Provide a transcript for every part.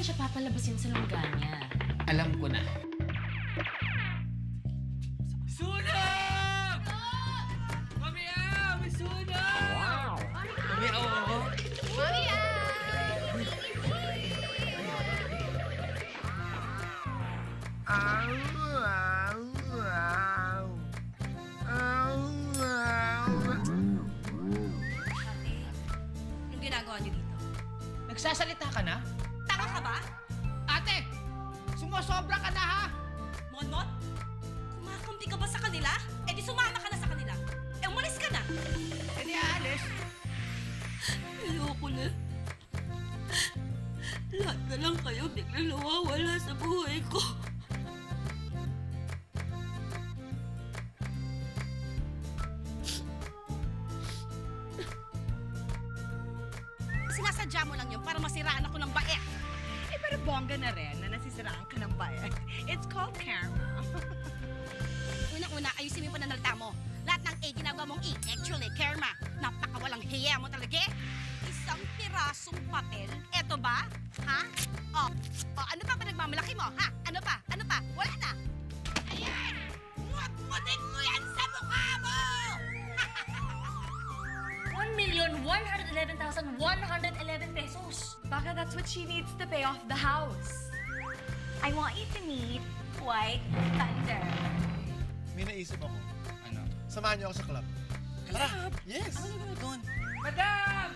natin siya papalabasin sa lungga niya? Alam ko na. Sunog! Mami, may sunog! Wow! Mami, oo. Ate, yung ginagawa niyo dito? Nagsasalita ka na? Tanga ka ba? Ate! Sumusobra ka na, ha? Monmot? Kumakampi ka ba sa kanila? Eh di sumama ka na sa kanila. Eh umalis ka na. Eh di aalis. Ayoko na. Lahat na lang kayo biglang nawawala sa buhay ko. Sinasadya mo lang yun para masiraan ako ng bae. Eh, pero bongga na rin na nasisiraan ka ng bayan. It's called karma. Unang-una, ayusin mo yung pananalita mo. Lahat ng A ginagawa mong E. Actually, karma. Napakawalang hiya mo talaga eh. Isang pirasong papel. Eto ba? Ha? Oh, ano pa nagmamalaki mo? Ha? Ano pa? Ano pa? Wala na. Ayan! Muat-mutin mo yan sa mukha mo! 1,111,111 pesos. Baka that's what she needs to pay off the house. I want you to meet White Thunder. May naisip ako. Ano? Samahan niyo ako sa club. Tara! Yes! Ano gano'n doon? Madam!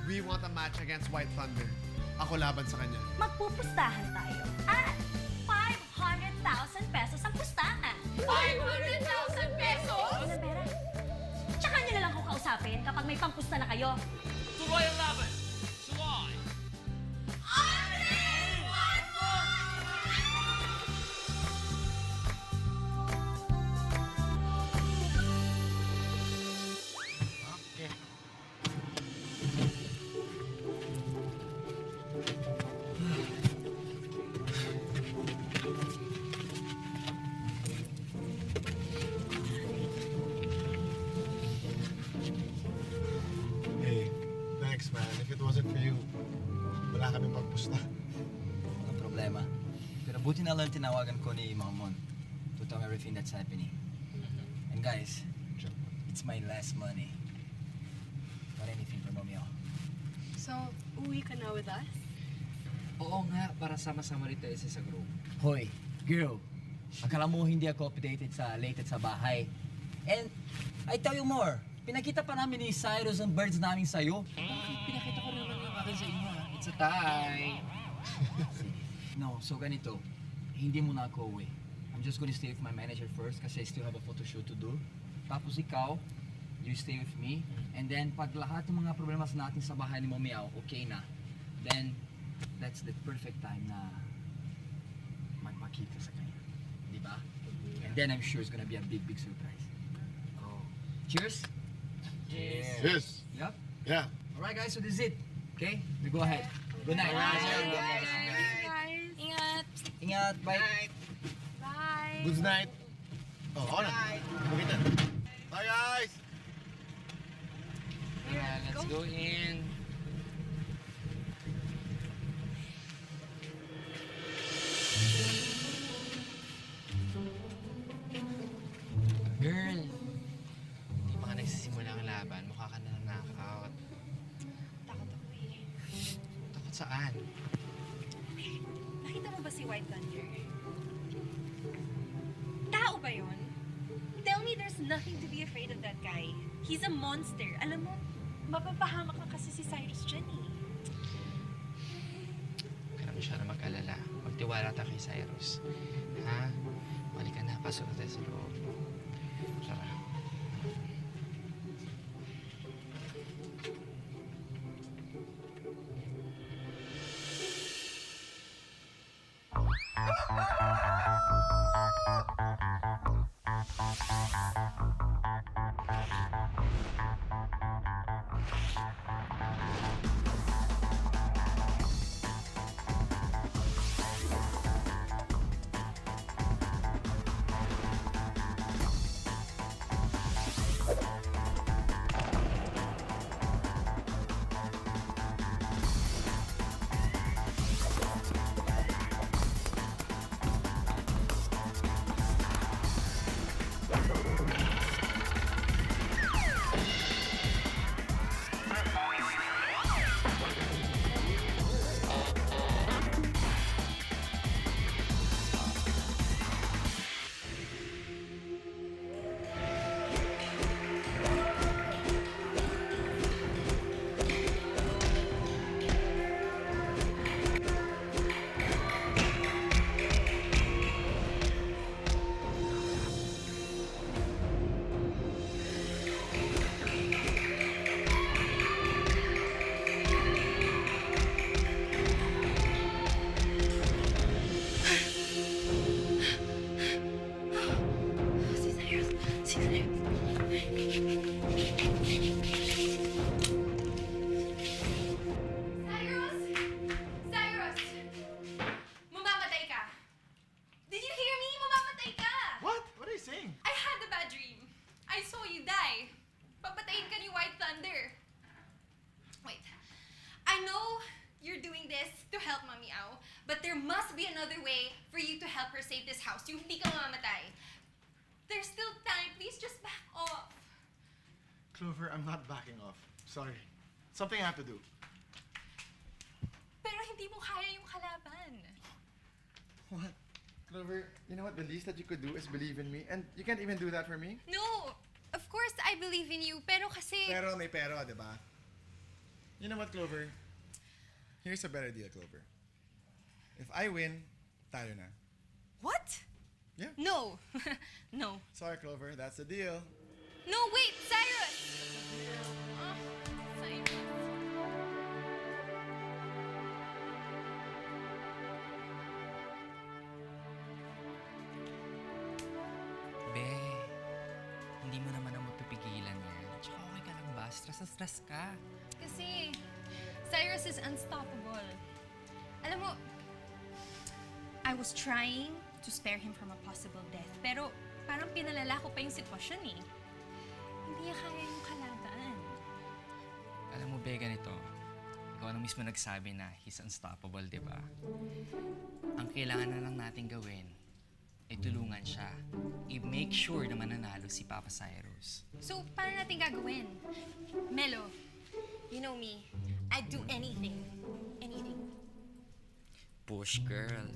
We want a match against White Thunder. Ako laban sa kanya. Magpupustahan tayo. At 500,000 pesos ang pustahan. 500,000 pesos? Ano ang pera? Tsaka nyo na lang ako kausapin kapag may pampusta na kayo. Tuloy ang laban! Tuloy! Hey, thanks man. If it wasn't for you, wala kami pagpusta. Walang problema. Pero buti na lang tinawagan ko ni Mamon to tell me everything that's happening. And guys, it's my last money. Not anything for Romeo. So, uwi ka na with us? Oo nga, para sama-sama rin tayo sa group. Hoy, girl. Akala mo hindi ako updated sa latest sa bahay. And I tell you more, pinakita pa namin ni Cyrus ang birds namin sa'yo. Pinakita ko naman yung akin sa inyo, ha? It's a tie! No, so ganito, hindi mo na ako uwi. I'm just gonna stay with my manager first kasi I still have a photo shoot to do. Tapos ikaw, you stay with me. And then pag lahat ng mga problemas natin sa bahay ni Momiao, okay na. Then, that's the perfect time na magpakita sa kanya. Di ba? And then I'm sure it's gonna be a big, big surprise. Oh. Cheers! Cheers! Yes! Yep. Yeah. Alright guys, so this is it. Okay? We go ahead. Good night. Guys! Ingat! Ingat, bye. Bye! Good night. Oh, ako na. Maganda. Bye guys! Yeah, let's go in. Girl, hindi pa nga nagsisimula ang laban. Mukha ka na knockout. Takot ako eh. Takot saan? Nakita mo ba si White Thunder? Tao ba yun? Tell me there's nothing to be afraid of that guy. He's a monster. Alam mo, mapapahamak na kasi si Cyrus dyan eh. Huwag ka na masyado mag-alala. Magtiwala tayo kay Cyrus. Ha? Balik ka na. Pasok na tayo sa loob. Tara. I saw you die. Papatayin ka ni White Thunder. Wait. I know you're doing this to help Mami Au, but there must be another way for you to help her save this house. Yung hindi ka mamamatay. There's still time. Please just back off. Clover, I'm not backing off. Sorry. Something I have to do. Pero hindi mo kaya yung kalaban. What? Clover, you know what? The least that you could do is believe in me. And you can't even do that for me. No, of course I believe in you, pero kasi... Pero may pero, di ba? You know what, Clover? Here's a better deal, Clover. If I win, tayo na. What? Yeah. No. No. Sorry, Clover. That's the deal. No, wait, Cyrus! Cyrus. Be, hindi mo naman ang mapipigilan yan. Tsaka okay ka lang ba? Stress na stress ka. Kasi Cyrus is unstoppable. Alam mo, I was trying to spare him from a possible death, pero parang pinalala ko pa yung sitwasyon eh. Hindi niya kaya yung kalaban. Alam mo, Be, ganito. Ikaw na mismo nagsabi na he's unstoppable, di ba? Ang kailangan na lang natin gawin ay tulungan siya. I-make sure na mananalo si Papa Cyrus. So, paano natin gagawin? Melo, you know me. I'd do anything. Anything. Push, girl.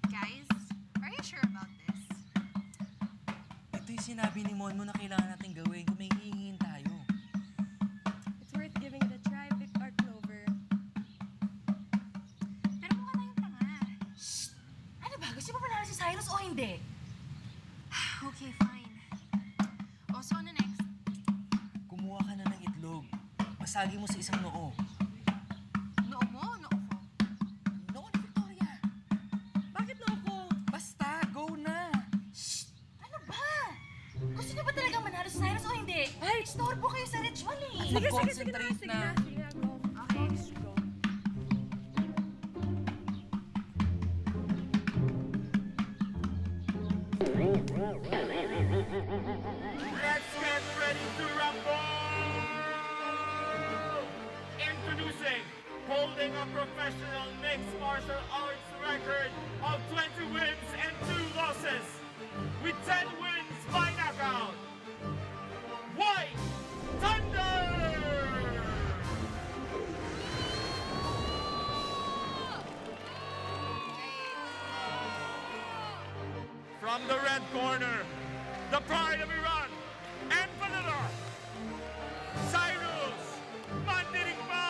Guys, are you sure about this? Ito yung sinabi ni Monmo na kailangan natin gawin kung may hihingin tayo. It's worth giving it a try, Vic or Clover. Pero mukha tayong tanga. Ano ba? Gusto mo panalo si Cyrus o hindi? Okay, fine. Oh, so ano next? Kumuha ka na ng itlog. Masagi mo sa isang noo. Noo mo o noo ko? Noo ni Victoria. Bakit noo ko? Basta, go na. Ano ba? Gusto niyo ba talagang manalo si Cyrus o hindi? Ay, istorbo kayo sa ritual eh. Mag-concentrate na. Okay. Let's get ready to rumble! Introducing, holding a professional mixed martial arts record of 20 wins and 2 losses, with 10 wins by knockout, White Thunder! From the red corner, the pride of Iran, and Vanilla, Cyrus Mandirigma!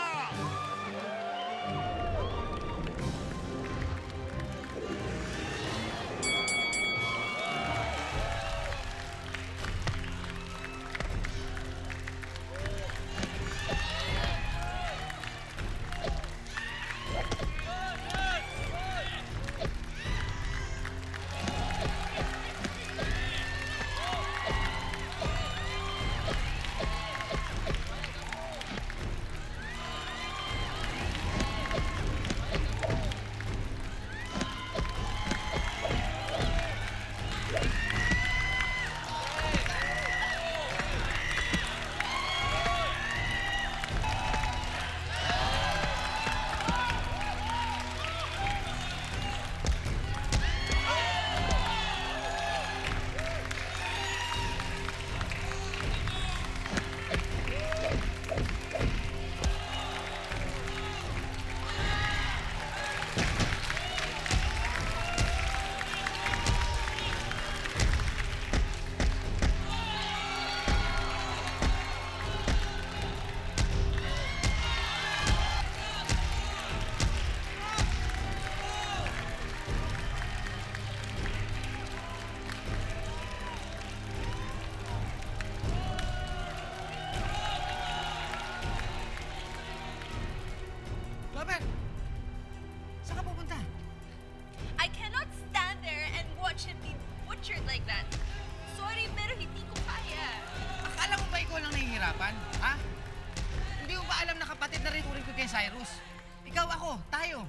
Cyrus. Ikaw ako, tayo.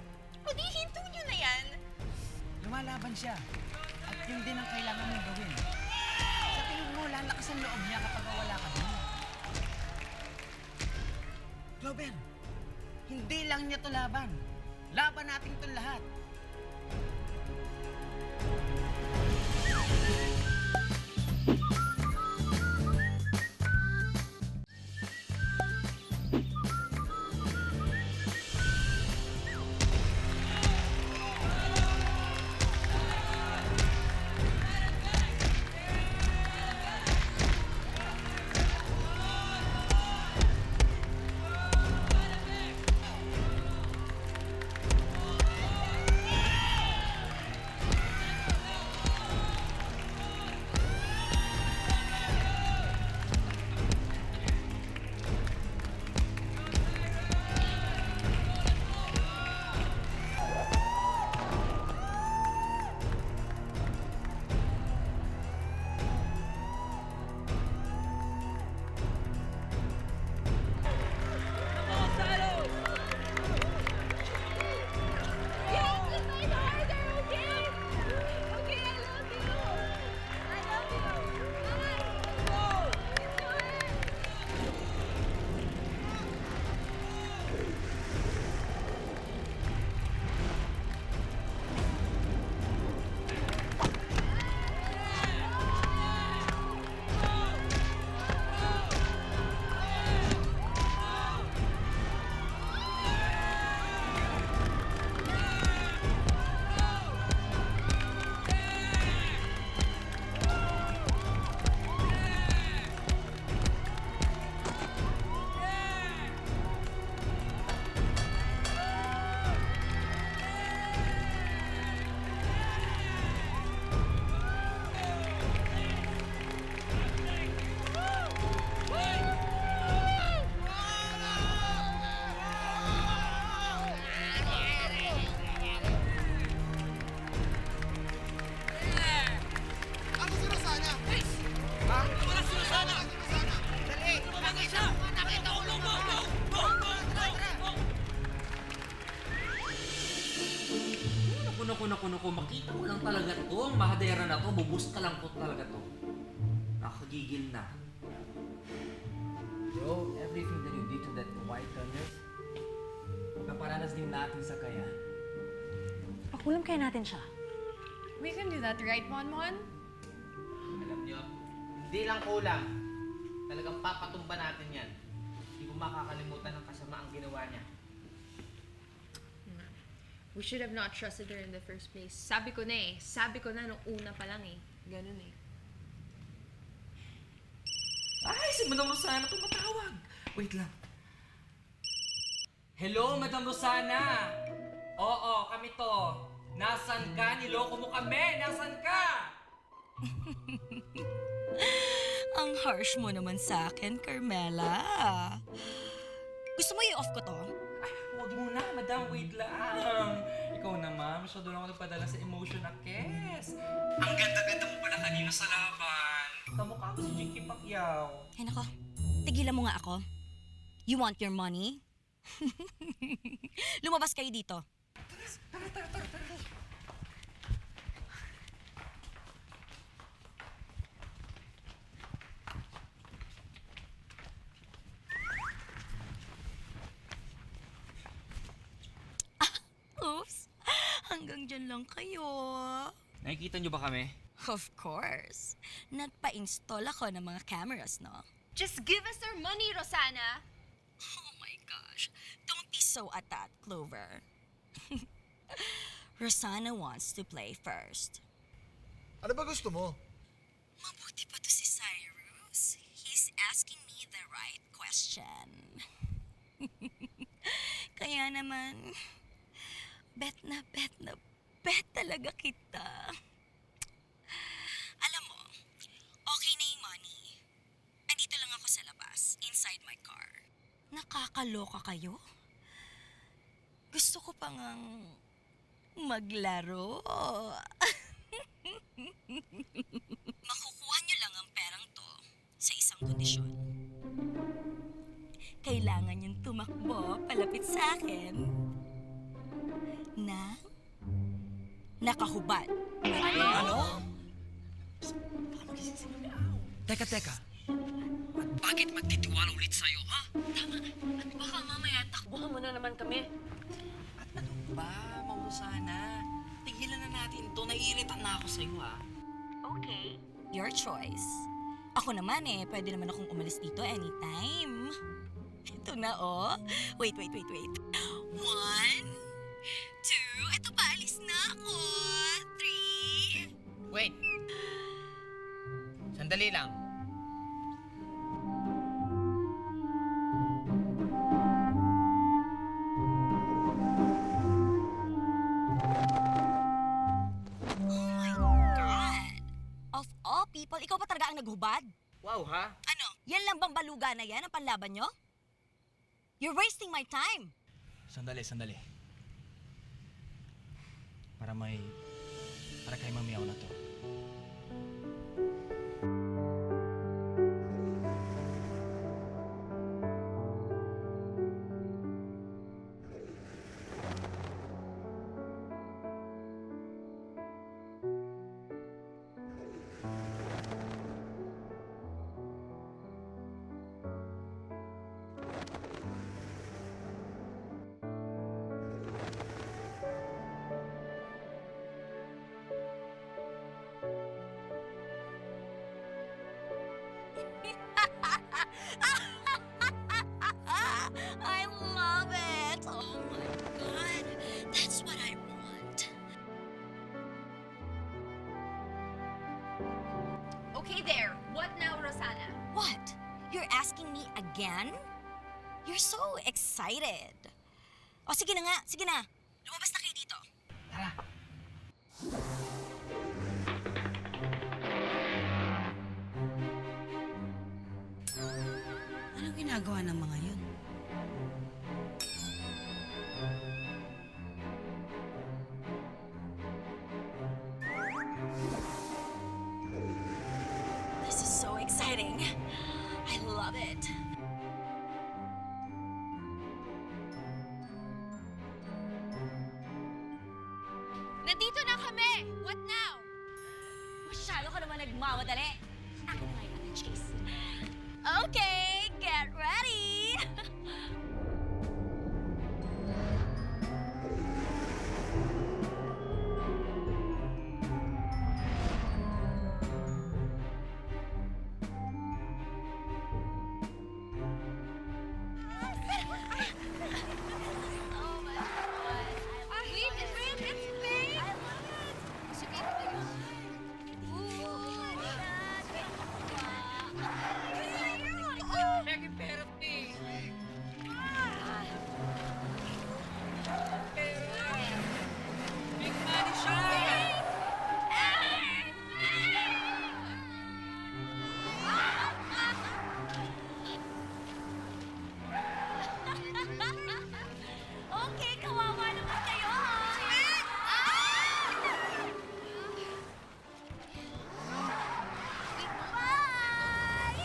O di, hinto nyo na yan. Lumalaban siya. At yun din ang kailangan mong gawin. Sa tingin mo, lalakas ang loob niya kapag wala ka doon. Clover, hindi lang niya to laban. Laban natin itong lahat. Naku, makita mo lang talaga to. Ang mahadera na to, bubus ka lang po talaga to. Nakakagigil na. Bro, everything that you did to that White Thunder, naparanas din natin sa kaya. Pakulam kaya natin siya. We can do that, right, Monmon? Alam niyo, hindi lang kulang. Talagang papatumba natin yan. Hindi ko makakalimutan ng kasama ang ginawa niya. We should have not trusted her in the first place. Sabi ko na eh. Sabi ko na nung una pa lang eh. Ganun eh. Ay, si Madam Rosana tumatawag. Wait lang. Hello, Madam Rosana. Oo, kami to. Nasaan ka? Niloko mo kami. Nasaan ka? Ang harsh mo naman sa akin, Carmela. Gusto mo i-off ko to? Ay, huwag muna, Madam. Wait lang. Ikaw naman, masyado lang ako nagpadala sa emotion na kes. Ang ganda-ganda mo pala kanina sa laban. Kamukha mo si Jinky Pacquiao. Ay nako, tigilan mo nga ako. You want your money? Lumabas kayo dito. Tara. Oops, hanggang dyan lang kayo. Nakikita niyo ba kami? Of course. Nagpa-install ako ng mga cameras, no? Just give us our money, Rosana! Oh my gosh. Don't be so atat, Clover. Rosana wants to play first. Ano ba gusto mo? Mabuti pa to si Cyrus. He's asking me the right question. Kaya naman, bet talaga kita. Alam mo, okay na yung money. Andito lang ako sa labas, inside my car. Nakakaloka kayo? Gusto ko pa ngang maglaro. Makukuha niyo lang ang perang to sa isang kondisyon. Kailangan niyong tumakbo palapit lumapit sa akin na nakahubad. Ano? Teka. Bakit magtitiwala ulit sa'yo, ha? Baka mamaya takbuhan mo na naman kami. Ano ba, Mausana? Tigilan na natin to. Naiiritan na ako sa'yo, ha? Okay. Your choice. Ako naman pwede naman akong umalis dito anytime. Ito na Wait. 1, 2, ito pa, alis na ako. 3. Wait! Sandali lang. Oh my God! Of all people, ikaw pa talaga ang naghubad? Wow, ha? Ano? Yan lang bang baluga na yan ang panlaban nyo? You're wasting my time. Sandali. Para kay Mamiyaw na to. I love it. Oh my God. That's what I want. Okay there. What now, Rosanna? What? You're asking me again? You're so excited. O sige na nga, sige na. Lumabas na kayo dito. Anong ginagawa ng mga yun? This is so exciting. I love it. Nandito na kami! What now? Masyado ka naman nagmamadali. Ako na ngayon natin, Chase. Okay, get ready! Oh my God. Wait, it's fake! It's okay. Peke therapy! Big money siya! Okay, kawawa naman kayo, Bye!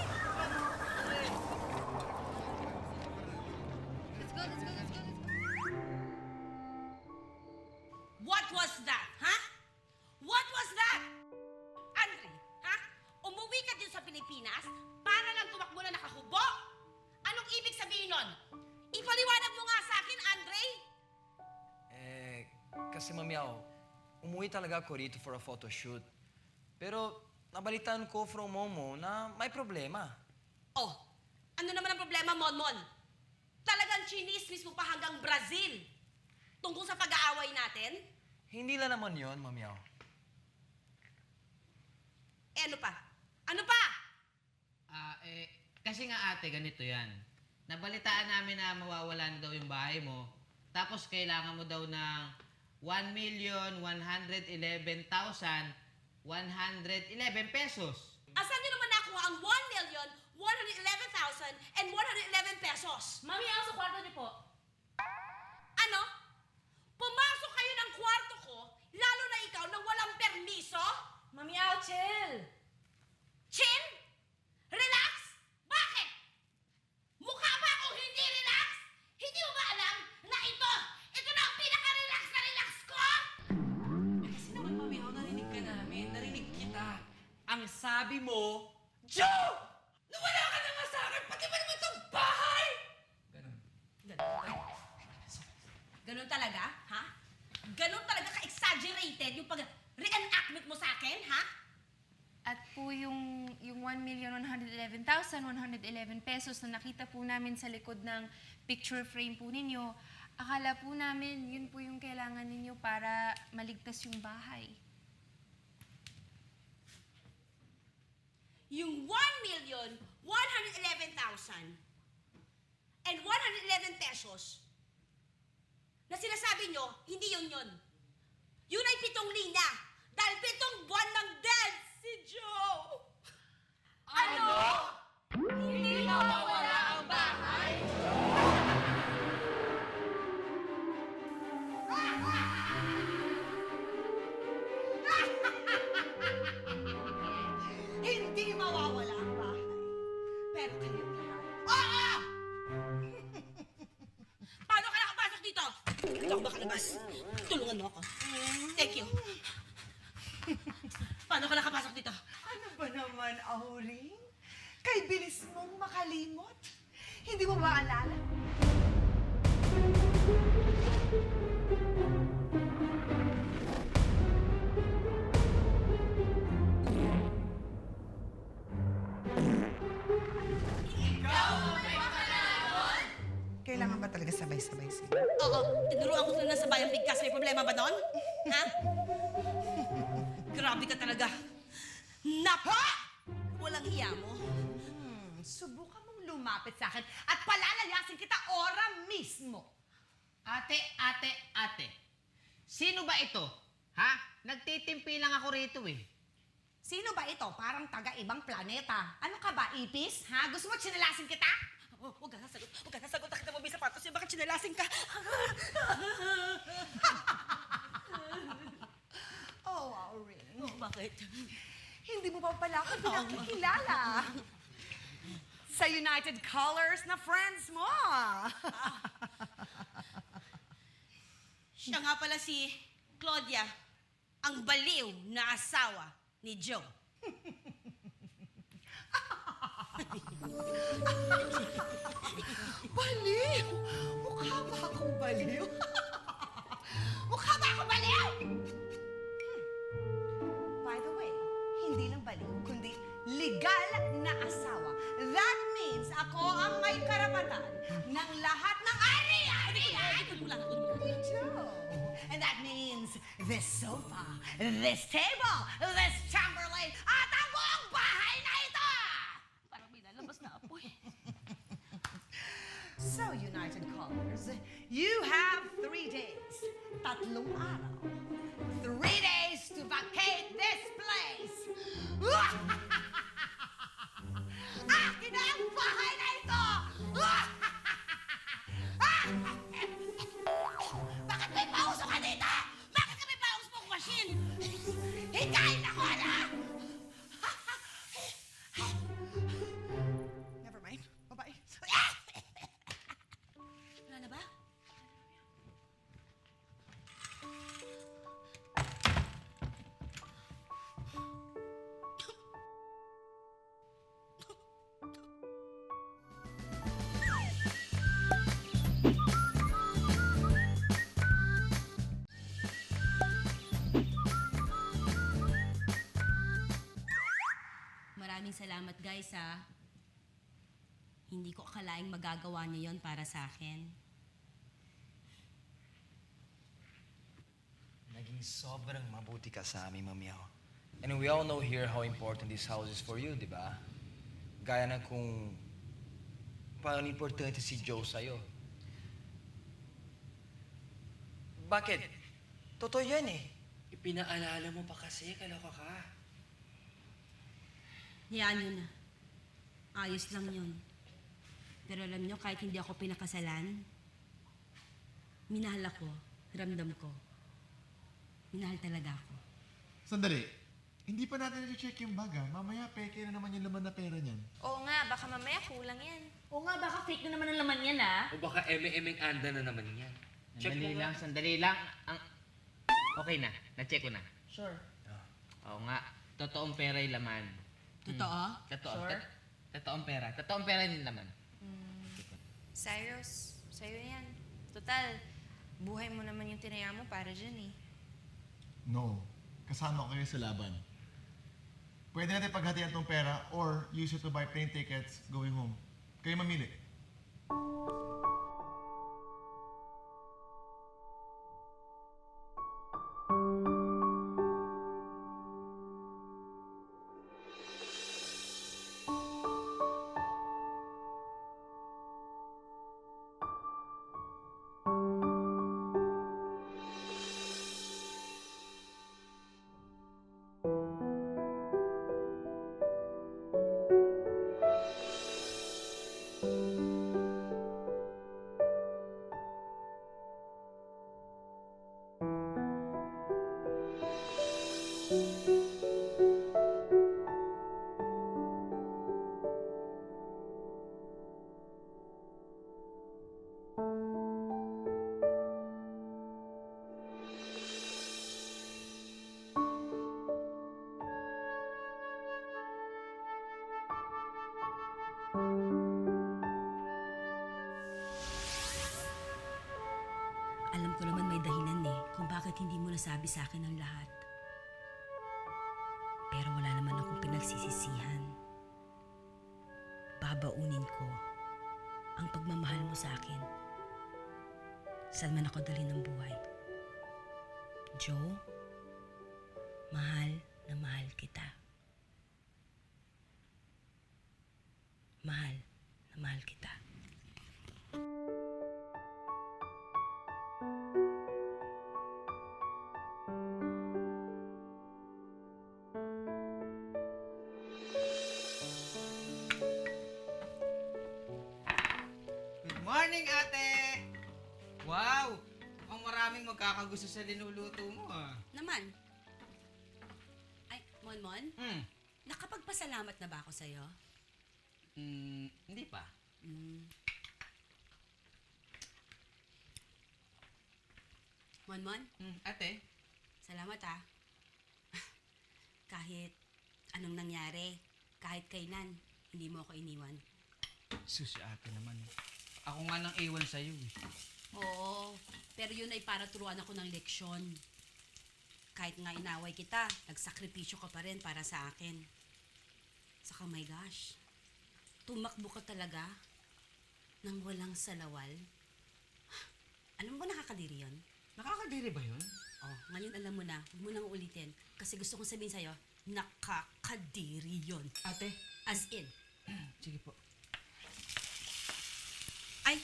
Let's go. What was that, ha? What was that? Andre, ha? Umuwi ka din sa Pilipinas para lang tumakbo na nakahubo? Anong ibig sabihin nun? Ipaliwanag mo nga sa akin, Andre! Kasi Mamiyaw, umuwi talaga ako rito for a photo shoot. Pero nabalitaan ko from Momo na may problema. Oh, ano naman ang problema, Monmon? Talagang chinismis mo pa hanggang Brazil tungkol sa pag-aaway natin? Hindi lang naman yon, Mamiyaw. Ano pa? Ano pa? Kasi nga ate, ganito yan. Nabalitaan namin na mawawala na daw yung bahay mo. Tapos kailangan mo daw ng 1,111,111 pesos. Asan niyo naman nakuha ang 1,111,111 pesos? Mami, ako sa kwarto niyo po. Ano? Pumasok kayo ng kwarto ko, lalo na ikaw nang walang permiso? Mami, ako chill. Chin? Relax? Bakit? Mukha ba akong hindi relax? Hindi mo ba alam sabi mo, Joe! Nawala ka naman sa akin, pati ba naman itong bahay? Ganun talaga, ha? Ganun talaga ka-exaggerated yung pag-reenactment mo sa akin, ha? At po yung 1,111,111 pesos na nakita po namin sa likod ng picture frame po ninyo, akala po namin yun po yung kailangan ninyo para maligtas yung bahay. Yung 1,111,000 and 111 pesos na sinasabi nyo, hindi yun yun. Yun ay 7 linya. Dahil 7 buwan ng dead si Joe. Ano? Hindi mawawala ang bahay? Hindi mawawala ang bahay. Pero kayo lahat, oo! Paano ka nakapasok dito? Hindi ako makalabas. Tulungan mo ako. Thank you. Paano ka nakapasok dito? Ano ba naman, Auring? Kay bilis mong makalimot. Hindi mo ba alala? Kailangan ba talaga sabay-sabay sila? Oo, tinuruan ko sila ng sabayang bigkas. May problema ba doon? Ha? Grabe ka talaga. Napa! Walang hiya mo. Subukan mong lumapit sa akin at palalayasin kita ora mismo. Ate. Sino ba ito? Ha? Nagtitimpi lang ako rito eh. Sino ba ito? Parang taga-ibang planeta. Ano ka ba, ipis? Ha? Gusto mo sinalasin kita? Oh, huwag ka nasagot. Huwag ka nasagot. Nakita mo ba yung sapatos niya? Bakit sinalasin ka? Oh, Auring. Oh, bakit? Hindi mo pa pala ako pinakikilala. Sa United Colors na friends mo. Siya nga pala si Claudia, ang baliw na asawa ni Joe. Baliw! Mukha ba akong baliw? Mukha ba ako baliw? By the way, hindi lang baliw, kundi legal na asawa. That means ako ang may karapatan ng lahat ng ari-ari. And that means this sofa, this table, this Chamberlain, at ang buong bahay na ito! Parang may lalabas na apoy. So, United Colors, you have 3 days. 3 araw. 3 days to vacate this place. Akin na ang bahay na ito! Bakit may pauso ka dito? Bakit ka may pauso mong machine? Hikain ako na! Never mind. Bye-bye. Wala na ba? Maraming salamat guys ha. Hindi ko akalaing magagawa niyo yon para sa akin. Naging sobrang mabuti ka sa amin, Mamiyaw. And we all know here how important this house is for you, di ba? Gaya na kung paano importante si Joe sa'yo. Bakit? Totoo yan eh. Ipinaalala mo pa kasi, kaloka ka. Hayaan yun na. Ayos lang yun. Pero alam nyo, kahit hindi ako pinakasalan, minahal ako, ramdam ko. Minahal talaga ako. Sandali. Hindi pa natin na-check yung bag, ah. Mamaya, peke na naman yung laman na pera niyan. Oo nga, baka mamaya kulang yan. Oo nga, baka fake na naman ang laman yan, ah. O baka eme-emeng anda na naman yan. Check mo nga. Sandali lang. Okay na. Na-check ko na. Sure. Oo nga. totoong pera yung laman. Totoo? Totoo. Sure? Totoong pera. Totoong pera yung laman. Cyrus, sa'yo yan. Total, buhay mo naman yung tinaya mo para dyan eh. No. Kasama ko kayo sa laban. Pwede natin paghatian tong pera or use it to buy plane tickets going home. Kayo mamili. Alam ko naman may dahilan eh kung bakit hindi mo nasabi sa akin ang lahat. Pero wala naman akong pinagsisisihan. Babaunin ko ang pagmamahal mo sa akin. Saan man ako dalhin ng buhay. Joe, mahal na mahal kita. Mahal na mahal kita. Good morning, ate! Wow! Ang maraming magkakagusto sa linuluto mo, ah. Naman. Ay, Monmon, Hmm. nakapagpasalamat na ba ako sa'yo? Hindi pa. Monmon, Ate? salamat ah. Kahit anong nangyari, kahit kailan, hindi mo ako iniwan. Sus, ate naman. Ako nga nang iwan sa'yo, eh. Oo, pero yun ay para turuan ako ng leksyon. Kahit nga inaway kita, nagsakripisyo ka pa rin para sa akin. Saka my gosh, tumakbo ka talaga nang walang salawal. Alam mo ba nakakadiri yun? Nakakadiri ba yun? Oh, ngayon alam mo na, huwag mo nang ulitin. Kasi gusto kong sabihin sa'yo, nakakadiri yun. Ate? As in. Sige po. Ay,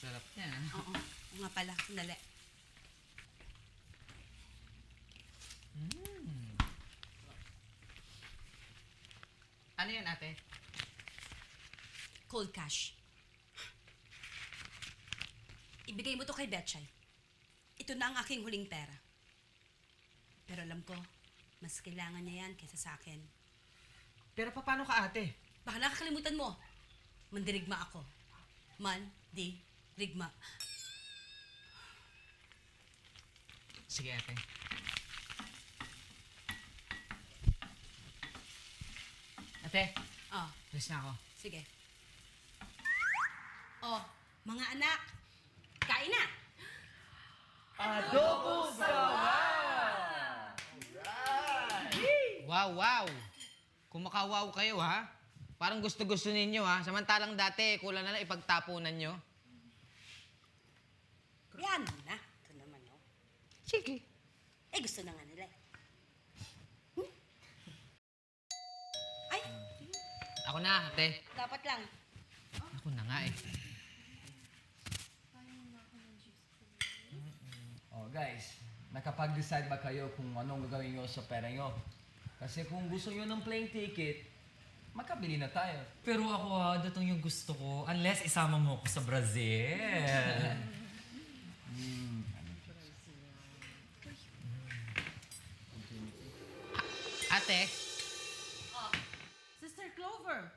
Sarap niya, ah. oo, oo nga pala, sandali. Ano yan, ate? Cold cash. Ibigay mo to kay Betchay. Ito na ang aking huling pera. Pero alam ko, mas kailangan niya yan kaysa sa akin. Pero paano ka, ate? Baka nakakalimutan mo. Mandirigma ako. Mandirigma. Sige, ate. Ate, Oh, alis na ako. sige. Oh, mga anak, kain na! Wow, wow! Kumakawaw kayo, ha? Parang gusto-gusto ninyo, ha? Samantalang dati, kulang na lang ipagtapunan nyo. Yan na. Ito naman, oh. Sige. Eh, gusto na nga nila. Ay, Ako na, ate. dapat lang. Ako na nga, eh. Oh, guys, nakapag-decide ba kayo kung anong gagawin nyo sa pera nyo? Kasi kung gusto nyo ng plane ticket, makabili na tayo. Pero ako datong yung gusto ko. Unless isama mo ako sa Brazil. Ate, Sister Clover.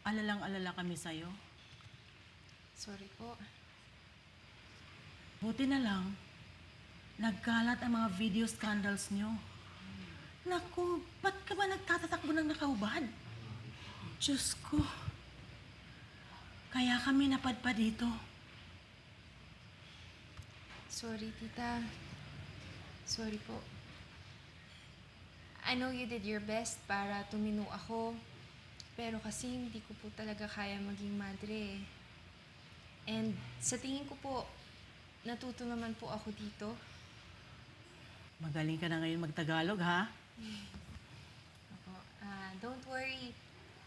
Alalang-alala kami sa'yo. Sorry po. Buti na lang, nagkalat ang mga video scandals nyo. Naku, ba't ka ba nagtatatakbo ng nakaubad? Diyos ko. Kaya kami napadpa dito. Sorry, tita. Sorry po. I know you did your best para tumino ako. Pero kasi hindi ko po talaga kaya maging madre. And sa tingin ko po, natuto naman po ako dito. Magaling ka na ngayon magtagalog, ha? Ako, don't worry.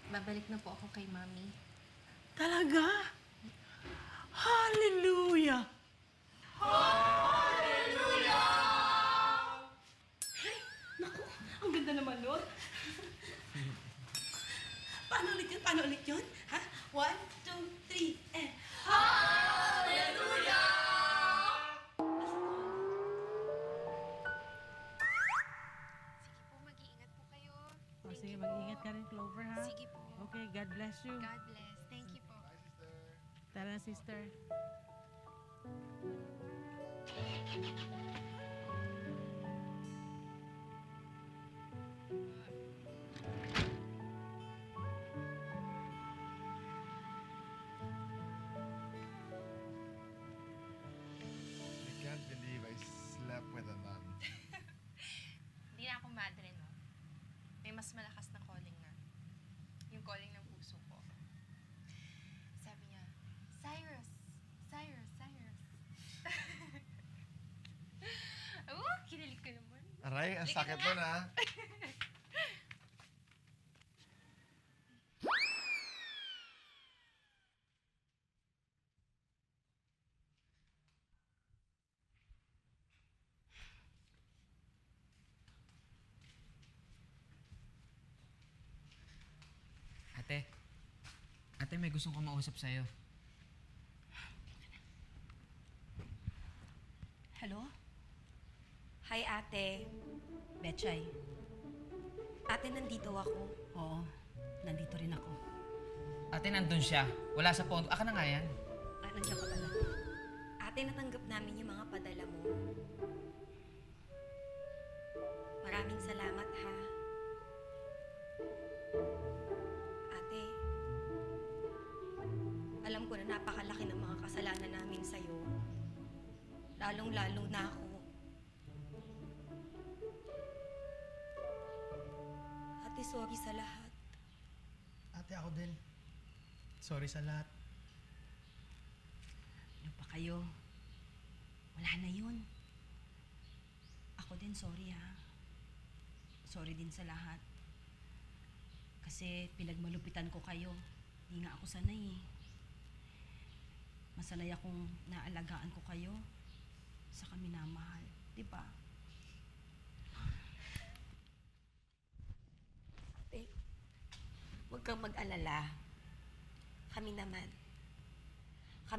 Babalik na po ako kay Mami. Talaga? Hallelujah! Ang ganda naman nun. Paano ulit yun? Paano ulit yun? Ha? 1, 2, 3, and... Sige po, mag-iingat po kayo. O sige, mag-ingat ka rin, Clover, ha? Sige po. Okay, God bless you. God bless. Thank you po. Tara, sister. I can't believe I slept with a nun. Hindi na ako madre, no? May mas malakas na calling na. Yung calling ng puso ko. Sabi niya, Cyrus! Cyrus! Cyrus! Oh, kinilig ka naman. Aray, ang Halika sakit na nun, nga. ha? Ate. Ate, may gustong kumausap sa'yo. Hello? Hi, ate. Betchay. Ate, nandito ako. Oo, nandito rin ako. Ate, nandun siya. Wala sa phone. Aka na nga yan. Nandiyan ka pala. Ate, natanggap namin yung mga padala mo. Maraming salamat, ha? Ate, alam ko na napakalaki ng mga kasalanan namin sa'yo. Lalong-lalo na ako. Ate, sorry sa lahat. Ate, ako din. Sorry sa lahat. Ano pa kayo? Wala na yun. Ako din, sorry ha. Sorry din sa lahat. Kasi pinagmalupitan ko kayo. Hindi nga ako sanay eh. Masanay akong naalagaan ko kayo sa kami namahal. Diba? Ate, huwag kang mag-alala. Kami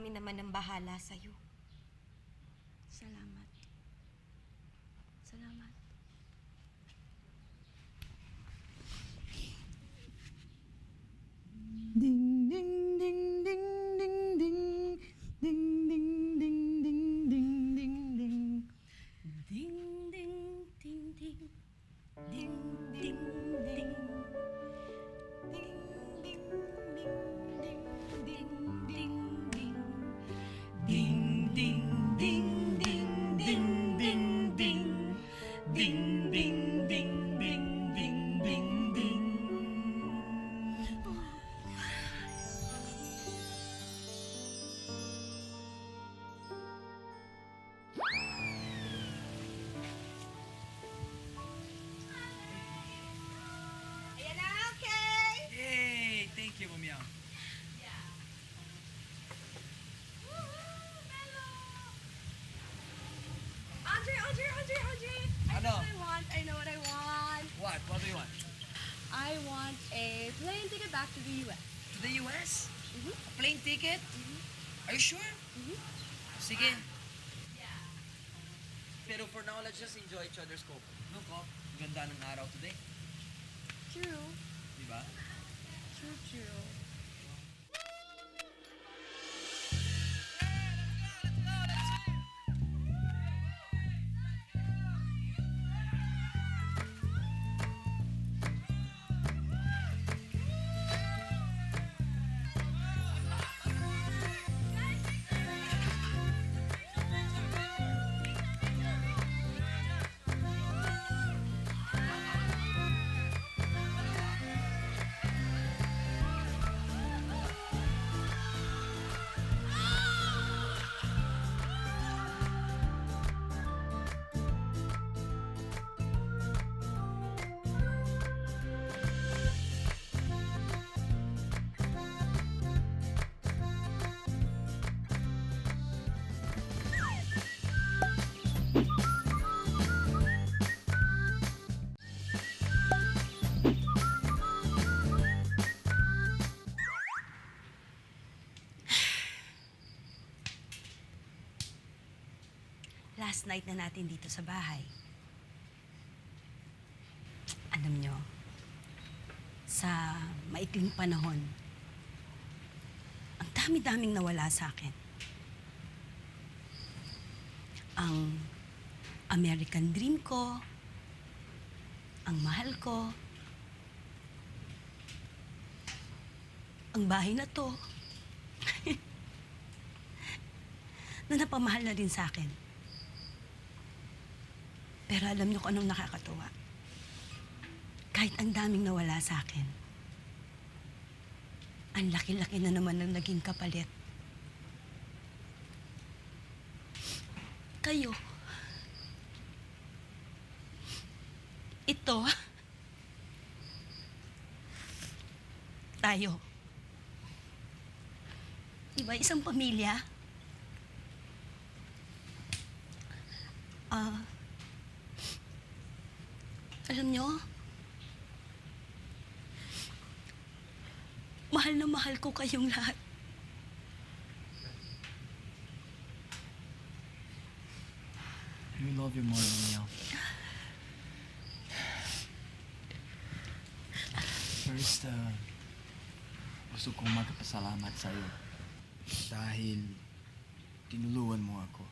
naman ang bahala sa'yo. Salamat. Salamat. Ding, ding, ding, ding, ding, ding. Ding, ding, ding, ding, ding, ding, ding. Ding, ding, ding, ding. Ding, ding, ding. Ding, ding, ding, ding. Ding, ding, ding. Ding, ding, ding, ding, ding, ding, ding. Ding, ding, ding, ding, ding, ding, ding. Ayan na, okay? Yay! Thank you, Mamiya. Andre! Ano? I know what I want. What? What do you want? I want a plane ticket back to the U.S. To the US? A plane ticket? Are you sure? Sige. Pero for now, let's just enjoy each other's company. No, Ko? Ganda ng araw today. True. Di ba? True. last night na natin dito sa bahay. Alam nyo, sa maikling panahon, ang dami-daming nawala sa akin. Ang American dream ko, ang mahal ko, ang bahay na to, na napamahal na din sa akin. Pero alam niyo kung anong nakakatuwa? Kahit ang daming nawala sa akin, ang laki-laki na naman ng naging kapalit. Kayo. Ito. Tayo. Diba, isang pamilya? Alam nyo, mahal na mahal ko kayong lahat. We love you more, Mamiao. First, gusto kong magpasalamat sa'yo dahil tinulungan mo ako.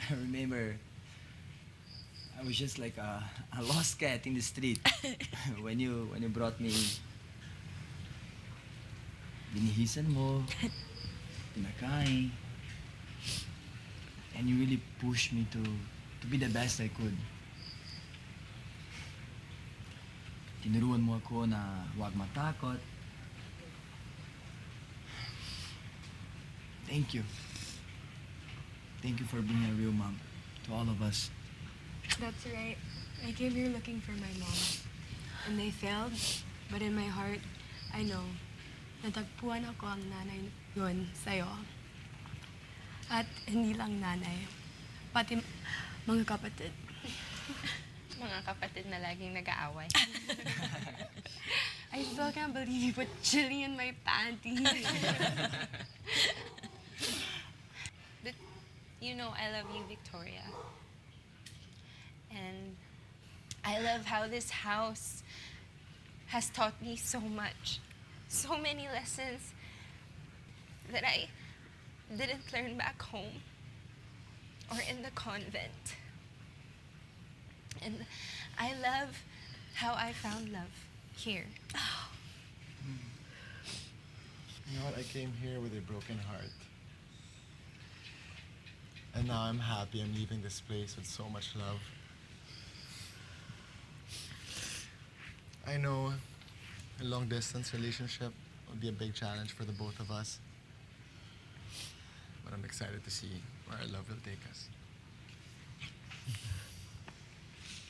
I remember, I was just like a lost cat in the street when you brought me. Binihisan mo, pinakain, and you really pushed me to be the best I could. Tinuruan mo ako na huwag matakot. Thank you. Thank you for being a real mom to all of us. That's right. I came here looking for my mom. And they failed. But in my heart, I know, natagpuan ako ang nanay yun sa'yo. At hindi lang nanay, pati mga kapatid. Mga kapatid na laging nag-aaway. I still can't believe you put chili in my panties. But, you know, I love you, Victoria. And I love how this house has taught me so much. So many lessons that I didn't learn back home or in the convent. And I love how I found love here. You know what? I came here with a broken heart. And now I'm happy I'm leaving this place with so much love. I know a long-distance relationship will be a big challenge for the both of us. But I'm excited to see where our love will take us.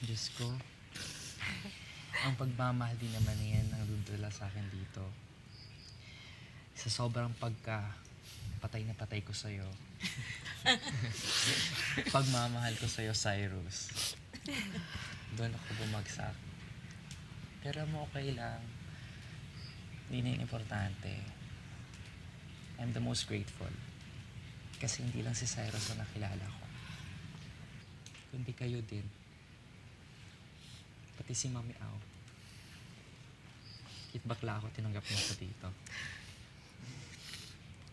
Diyos ko, ang pagmamahal din naman yan ang dudala sa akin dito. Sa sobrang patay na patay ko sa'yo. Pagmamahal ko sa'yo, Cyrus. Doon ako bumagsak. Pero mo okay lang. Hindi na yung importante. I'm the most grateful. Kasi hindi lang si Cyrus ang nakilala ko. Kundi kayo din. Pati si Mami Au. Kit bakla ako, tinanggap mo ko dito.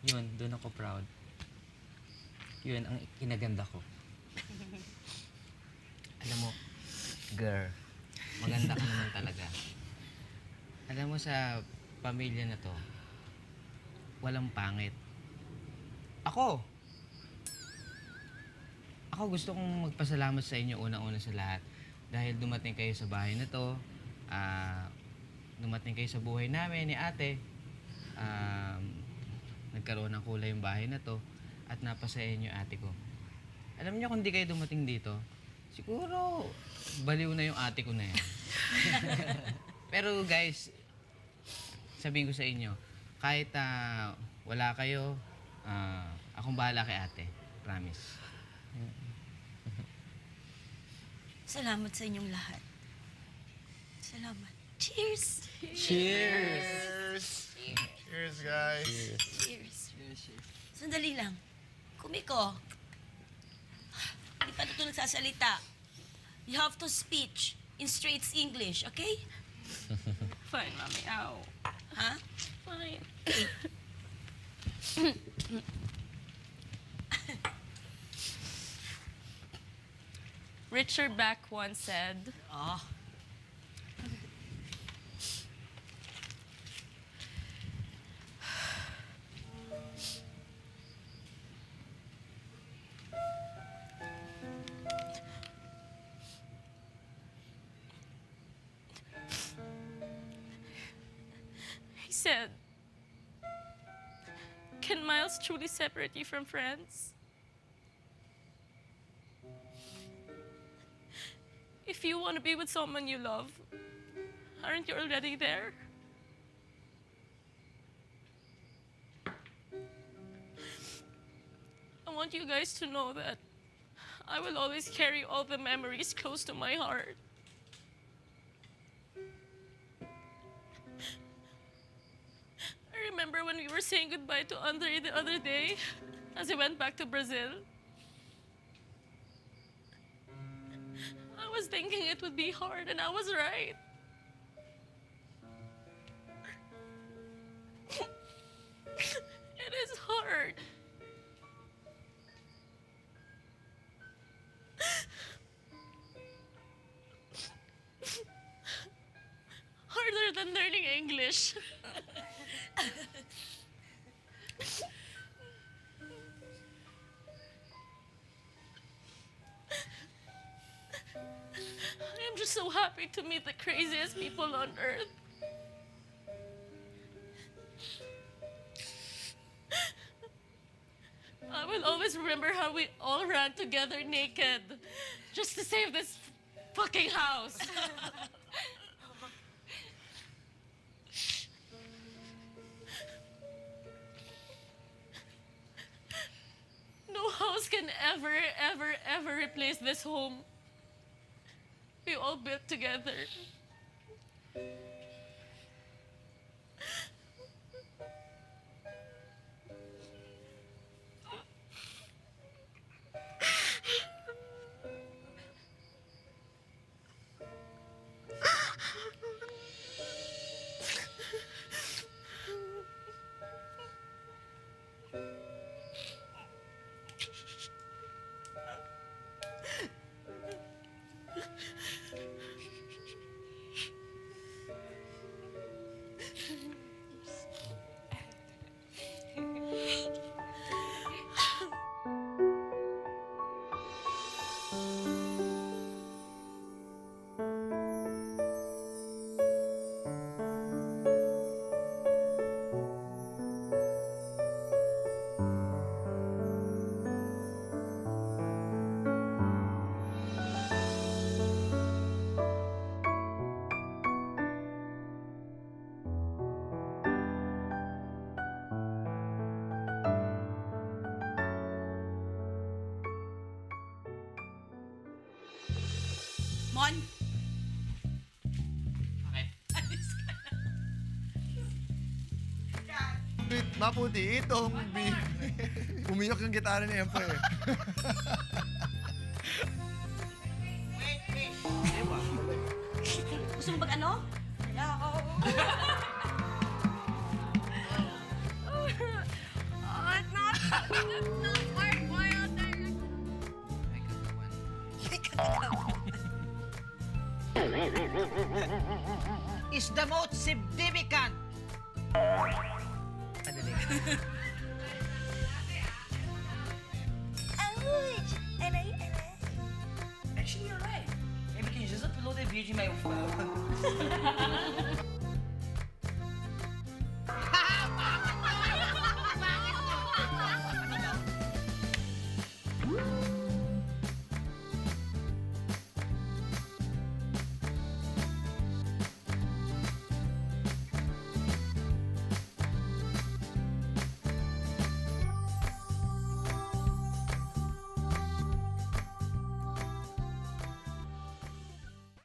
Yun, doon ako proud. Yun, ang kinaganda ko. Alam mo, girl, maganda ka naman talaga. Alam mo, sa pamilya na to, walang pangit. Ako gusto kong magpasalamat sa inyo una-una sa lahat. Dahil dumating kayo sa bahay na to, dumating kayo sa buhay namin ni ate, nagkaroon ng kulay yung bahay na to, at napasaya niyo ate ko. Alam niyo kung di kayo dumating dito, siguro baliw na yung ate ko na yan. Pero guys, sabihin ko sa inyo, kahit wala kayo, akong bahala kay ate. Promise. Salamat sa inyong lahat. Salamat. Cheers! Cheers! Cheers, guys. Cheers. Sandali lang. Kumiko, magsasalita. You have to speech in straight English, okay? Fine, Mommy. Ow. Huh? Fine. Richard Bach once said, Oh. he said, can miles truly separate you from friends? If you want to be with someone you love, aren't you already there? I want you guys to know that I will always carry all the memories close to my heart. I remember when we were saying goodbye to Andre the other day as he went back to Brazil. I was thinking it would be hard, and I was right. It is hard. Harder than learning English. I'm just so happy to meet the craziest people on earth. I will always remember how we all ran together naked just to save this fucking house. No house can ever, ever, ever replace this home we all built together. Mon? Bakit? Alis ka na. Maputi itong Umiyok yung gitara ni Empo eh. Gusto mo mag-ano? Oh, it's not hard boiled. Is the most significant. Actually, you're right. Maybe can you just upload a video in my phone?